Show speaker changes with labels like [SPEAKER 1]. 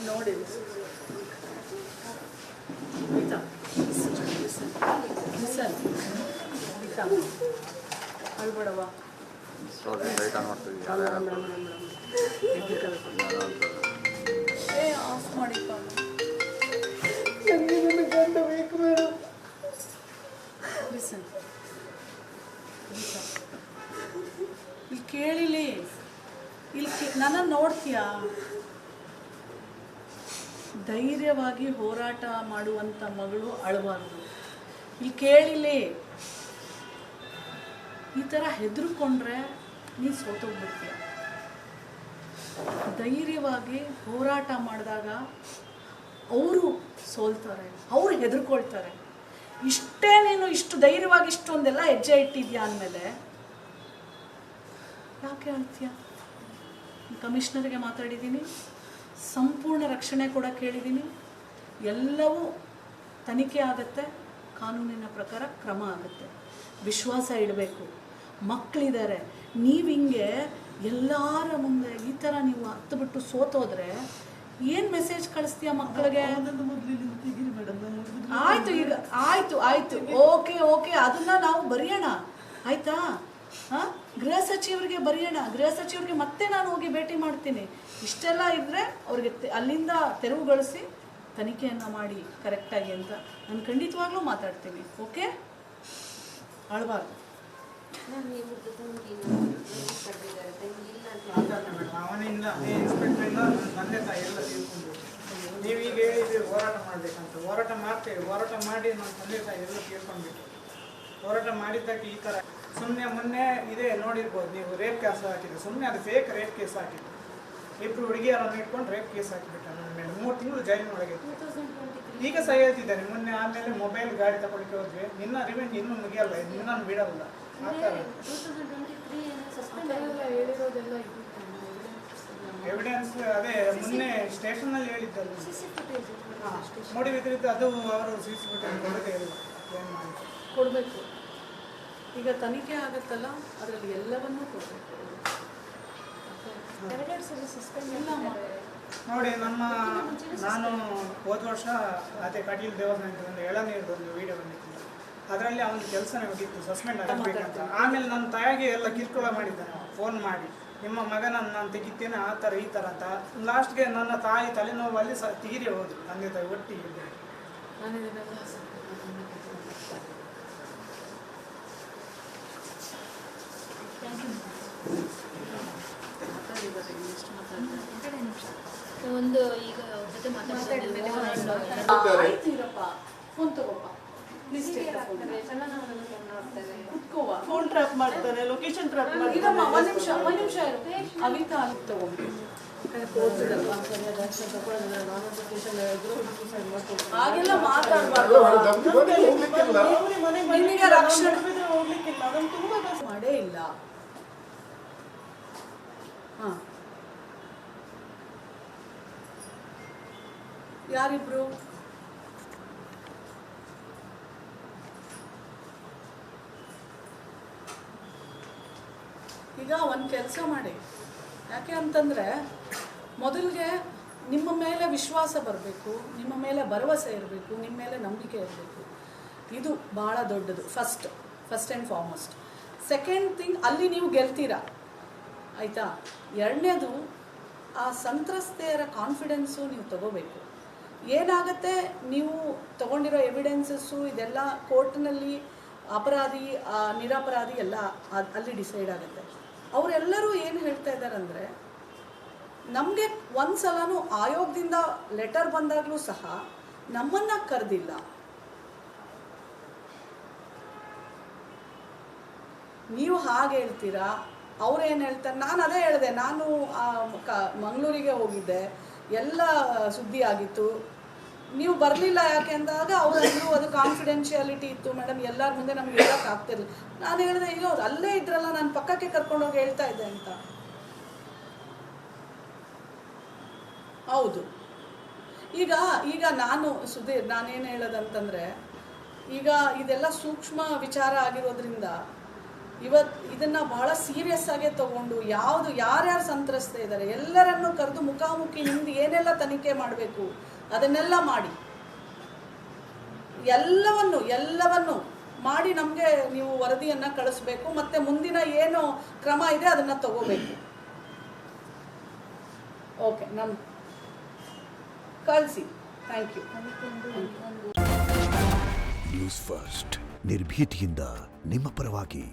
[SPEAKER 1] ನೋಡಿ ಅಳ್ಬೇಡವಾ ಆಫ್ ಮಾಡಿಪ್ಪ ನನಗೆ ನನ್ನ ಗಂಡ ಬೇಕು ಮೇಡಮ್. ಇಲ್ಲಿ ಕೇಳಿಲಿ, ಇಲ್ಲಿ ನನ್ನ ನೋಡ್ತೀಯಾ? ಧೈರ್ಯವಾಗಿ ಹೋರಾಟ ಮಾಡುವಂಥ ಮಗಳು ಅಳಬಾರ್ದು. ಇಲ್ಲಿ ಕೇಳಿಲಿ, ಈ ಥರ ಹೆದರ್ಕೊಂಡ್ರೆ ನೀನು ಸೋತೋಗ್ಬಿಡ್ತೀಯ. ಧೈರ್ಯವಾಗಿ ಹೋರಾಟ ಮಾಡಿದಾಗ ಅವರು ಸೋಲ್ತಾರೆ, ಅವ್ರು ಹೆದರ್ಕೊಳ್ತಾರೆ. ಇಷ್ಟೇ ನೀನು ಇಷ್ಟು ಧೈರ್ಯವಾಗಿ ಇಷ್ಟೊಂದೆಲ್ಲ ಹೆಜ್ಜೆ ಇಟ್ಟಿದ್ಯಾ ಅಂದಮೇಲೆ ಯಾಕೆ ಹೇಳ್ತೀಯ? ಕಮಿಷನರ್ಗೆ ಮಾತಾಡಿದ್ದೀನಿ, ಸಂಪೂರ್ಣ ರಕ್ಷಣೆ ಕೂಡ ಕೇಳಿದ್ದೀನಿ. ಎಲ್ಲವೂ ತನಿಖೆ ಆಗುತ್ತೆ, ಕಾನೂನಿನ ಪ್ರಕಾರ ಕ್ರಮ ಆಗುತ್ತೆ. ವಿಶ್ವಾಸ ಇಡಬೇಕು. ಮಕ್ಕಳಿದ್ದಾರೆ, ನೀವು ಹಿಂಗೆ ಎಲ್ಲರ ಮುಂದೆ ಈ ಥರ ನೀವು ಹತ್ತು ಬಿಟ್ಟು ಸೋತೋದ್ರೆ ಏನು ಮೆಸೇಜ್ ಕಳಿಸ್ತೀಯ ಮಕ್ಕಳಿಗೆ? ಆಯಿತು, ಈಗ ಆಯಿತು ಆಯಿತು, ಓಕೆ ಓಕೆ, ಅದನ್ನು ನಾವು ಬರೆಯೋಣ ಆಯಿತಾ? ಹಾಂ, ಗೃಹ ಸಚಿವರಿಗೆ ಬರೆಯೋಣ. ಗೃಹ ಸಚಿವರಿಗೆ ಮತ್ತೆ ನಾನು ಹೋಗಿ ಭೇಟಿ ಮಾಡ್ತೀನಿ. ಇಷ್ಟೆಲ್ಲ ಇದ್ದರೆ ಅವ್ರಿಗೆ ಅಲ್ಲಿಂದ ತೆರವುಗೊಳಿಸಿ ತನಿಖೆಯನ್ನು ಮಾಡಿ ಕರೆಕ್ಟಾಗಿ ಅಂತ ನಾನು ಖಂಡಿತವಾಗ್ಲೂ ಮಾತಾಡ್ತೀನಿ. ಓಕೆ, ಅಳಬಾರ್ದು.
[SPEAKER 2] ಅವನಿಂದ ಇನ್ಸ್ಪೆಕ್ಟ್ರಿಂದ ನನ್ನ ತಂದೆ ತಾಯಿ ಎಲ್ಲ ತಿಳ್ಕೊಂಡು ನೀವೀಗ ಹೇಳಿದ್ರಿ ಹೋರಾಟ ಮಾಡಬೇಕಂತ. ಹೋರಾಟ ಮಾಡ್ತೇವೆ, ಹೋರಾಟ ಮಾಡಿ ನನ್ನ ತಂದೆ ತಾಯಿ ಎಲ್ಲ ತಿಳ್ಕೊಂಡ್ಬಿಟ್ಟು ಹೋರಾಟ ಮಾಡಿದ್ದಕ್ಕೆ ಈ ಥರ ಸುಮ್ಮನೆ ಮೊನ್ನೆ ಇದೇ ನೋಡಿರ್ಬೋದು ನೀವು, ರೇಪ್ ಕೇಸ್ ಹಾಕಿದ್ರು. ಸುಮ್ಮನೆ ಅದು ಫೇಕ್ ರೇಪ್ ಕೇಸ್ ಹಾಕಿದ್ರು. ಇಬ್ಬರು ಹುಡುಗಿಯರನ್ನು ಇಟ್ಕೊಂಡು ರೇಪ್ ಕೇಸ್ ಹಾಕಿಬಿಟ್ಟ ನನ್ನ ಮೇಲೆ. 3 ತಿಂಗಳು ಜೈಲಿನೊಳಗೆ. ಈಗ ಸಹ ಹೇಳ್ತಿದ್ದಾನೆ. ಮೊನ್ನೆ ಆಮೇಲೆ ಮೊಬೈಲ್ ಗಾಡಿ ತಗೊಳ್ಳಿಕ್ಕೆ ಹೋದ್ವಿ. ನಿನ್ನ ರಿವೆಂಜ್ ಇನ್ನೂ ಮುಗಿಯಲ್ಲ, ನಿನ್ನ ಬಿಡಲ್ಲ. ಎವಿಡೆನ್ಸ್ ಅದೇ ಮೊನ್ನೆ ಸ್ಟೇಷನ್ನಲ್ಲಿ ಹೇಳಿದ್ದಲ್ಲ, ನೋಡಿ ಬಿದ್ದಿದ್ದು ಅದು. ಅವರು CC ಕೊಡೋದೇ ಇಲ್ಲ, ಏನು ಮಾಡಿ
[SPEAKER 1] ಕೊಡಬೇಕು. ಈಗ ತನಿಖೆ ಆಗುತ್ತಲ್ಲ, ಅದರಲ್ಲಿ ಎಲ್ಲವನ್ನೂ ಕೊಡಬೇಕು.
[SPEAKER 2] ನೋಡಿ ನಾನು ಹೋದ ವರ್ಷ ಅದೇ ಕಟೀಲ್ ದೇವಸ್ಥಾನದಿಂದ ಎಳನೀರು ಒಂದು ವಿಡಿಯೋ ಬಂದಿತ್ತು. ಅದರಲ್ಲಿ ಅವನ ಕೆಲಸನೇ ಹೋಗಿತ್ತು, ಸಸ್ಪೆಂಡ್ ಆಗಬೇಕಂತ. ಆಮೇಲೆ ನನ್ನ ತಾಯಿಗೆ ಎಲ್ಲ ಕಿರುಕುಳ ಮಾಡಿದ್ದಾನೆ ಫೋನ್ ಮಾಡಿ, ನಿಮ್ಮ ಮಗನನ್ನು ನಾನು ತೆಗಿತೇನೆ ಆ ಥರ ಈ ಥರ ಅಂತ. ಲಾಸ್ಟ್ಗೆ ನನ್ನ ತಾಯಿ ತಲೆನೋವಲ್ಲಿ ತೀರಿ ಹೋದ್ರು, ತಂದೆ ತಾಯಿ ಒಟ್ಟಿಗೆ.
[SPEAKER 3] ಒಂದು ಈಗ ಜೊತೆ
[SPEAKER 1] ಫೋನ್ ತಗೋಪ್ಪ, ಫೋನ್ ಟ್ರ್ಯಾಪ್ ಮಾಡ್ತಾರೆ, ಲೊಕೇಶನ್ ಟ್ರ್ಯಾಪ್ ಮಾಡ್ತಾರೆ. ಒಂದು ನಿಮಿಷ ಅವಿತಾ ಅಲ್ಲಿ ತಗೊಂಡು ಹಾಗೆಲ್ಲ ಮಾತಾಡಬಾರ್ದು. ನಿಮಗೆ ರಕ್ಷಣೆ ಹೋಗ್ಲಿಕ್ಕಿಲ್ಲ, ಅದನ್ನು ತುಂಬ ಮಾಡೇ ಇಲ್ಲ. ಹಾಂ, ಯಾರಿಬ್ರು? ಈಗ ಒಂದು ಕೆಲಸ ಮಾಡಿ. ಯಾಕೆ ಅಂತಂದರೆ ಮೊದಲಿಗೆ ನಿಮ್ಮ ಮೇಲೆ ವಿಶ್ವಾಸ ಬರಬೇಕು, ನಿಮ್ಮ ಮೇಲೆ ಭರವಸೆ ಇರಬೇಕು, ನಿಮ್ಮ ಮೇಲೆ ನಂಬಿಕೆ ಇರಬೇಕು. ಇದು ಭಾಳ ದೊಡ್ಡದು. First and foremost. Second thing, ಅಲ್ಲಿ ನೀವು ಗೆಲ್ತೀರಾ ಆಯಿತಾ. ಎರಡನೇದು, ಆ ಸಂತ್ರಸ್ತೆಯರ ಕಾನ್ಫಿಡೆನ್ಸು ನೀವು ತಗೋಬೇಕು. ಏನಾಗುತ್ತೆ, ನೀವು ತಗೊಂಡಿರೋ ಎವಿಡೆನ್ಸಸ್ಸು ಇದೆಲ್ಲ ಕೋರ್ಟ್ನಲ್ಲಿ ಅಪರಾಧಿ ನಿರಪರಾಧಿ ಎಲ್ಲ ಅಲ್ಲಿ ಡಿಸೈಡ್ ಆಗುತ್ತೆ. ಅವರೆಲ್ಲರೂ ಏನು ಹೇಳ್ತಾ ಇದ್ದಾರೆ ಅಂದರೆ, ನಮಗೆ ಒಂದು ಸಲನೂ ಆಯೋಗದಿಂದ ಲೆಟರ್ ಬಂದಾಗಲೂ ಸಹ ನಮ್ಮನ್ನು ಕರೆದಿಲ್ಲ. ನೀವು ಹಾಗೆ ಹೇಳ್ತೀರಾ, ಅವ್ರೇನು ಹೇಳ್ತಾರೆ? ನಾನು ಅದೇ ಹೇಳಿದೆ, ನಾನು ಮಂಗಳೂರಿಗೆ ಹೋಗಿದ್ದೆ, ಎಲ್ಲ ಸುದ್ದಿ ಆಗಿತ್ತು, ನೀವು ಬರಲಿಲ್ಲ ಯಾಕೆ ಅಂದಾಗ ಅವರಂದ್ರು ಅದು ಕಾನ್ಫಿಡೆನ್ಷಿಯಾಲಿಟಿ ಇತ್ತು ಮೇಡಮ್, ಎಲ್ಲರ ಮುಂದೆ ನಮ್ಗೆ ಹೇಳೋಕ್ಕಾಗ್ತಿರಲಿಲ್ಲ. ನಾನು ಹೇಳಿದೆ, ಇಲ್ಲ ಅವ್ರು ಅಲ್ಲೇ ಇದ್ರಲ್ಲ, ನಾನು ಪಕ್ಕಕ್ಕೆ ಕರ್ಕೊಂಡೋಗಿ ಹೇಳ್ತಾ ಇದ್ದೆ ಅಂತ. ಹೌದು. ಈಗ ನಾನು ಸುಧೀರ್, ನಾನೇನು ಹೇಳೋದಂತಂದರೆ, ಈಗ ಇದೆಲ್ಲ ಸೂಕ್ಷ್ಮ ವಿಚಾರ ಆಗಿರೋದ್ರಿಂದ ಇದನ್ನು ಬಹಳ ಸೀರಿಯಸ್ ಆಗೇ ತಗೊಂಡು ಯಾರ್ಯಾರು ಸಂತ್ರಸ್ತ ಇದ್ದಾರೆ ಎಲ್ಲರನ್ನು ಕರೆದು ಮುಖಾಮುಖಿ ನಿಮ್ದು ಏನೆಲ್ಲ ತನಿಖೆ ಮಾಡಬೇಕು ಅದನ್ನೆಲ್ಲ ಮಾಡಿ ಎಲ್ಲವನ್ನು ಮಾಡಿ ನಮಗೆ ನೀವು ವರದಿಯನ್ನು ಕಳಿಸ್ಬೇಕು ಮತ್ತು ಮುಂದಿನ ಏನು ಕ್ರಮ ಇದೆ ಅದನ್ನು ತಗೋಬೇಕು. ಓಕೆ, ಕಳಿಸಿ. Thank you.
[SPEAKER 3] ನ್ಯೂಸ್ ಫಸ್ಟ್ ನಿರ್ಭೀತಿಯಿಂದ ನಿಮ್ಮ ಪರವಾಗಿ.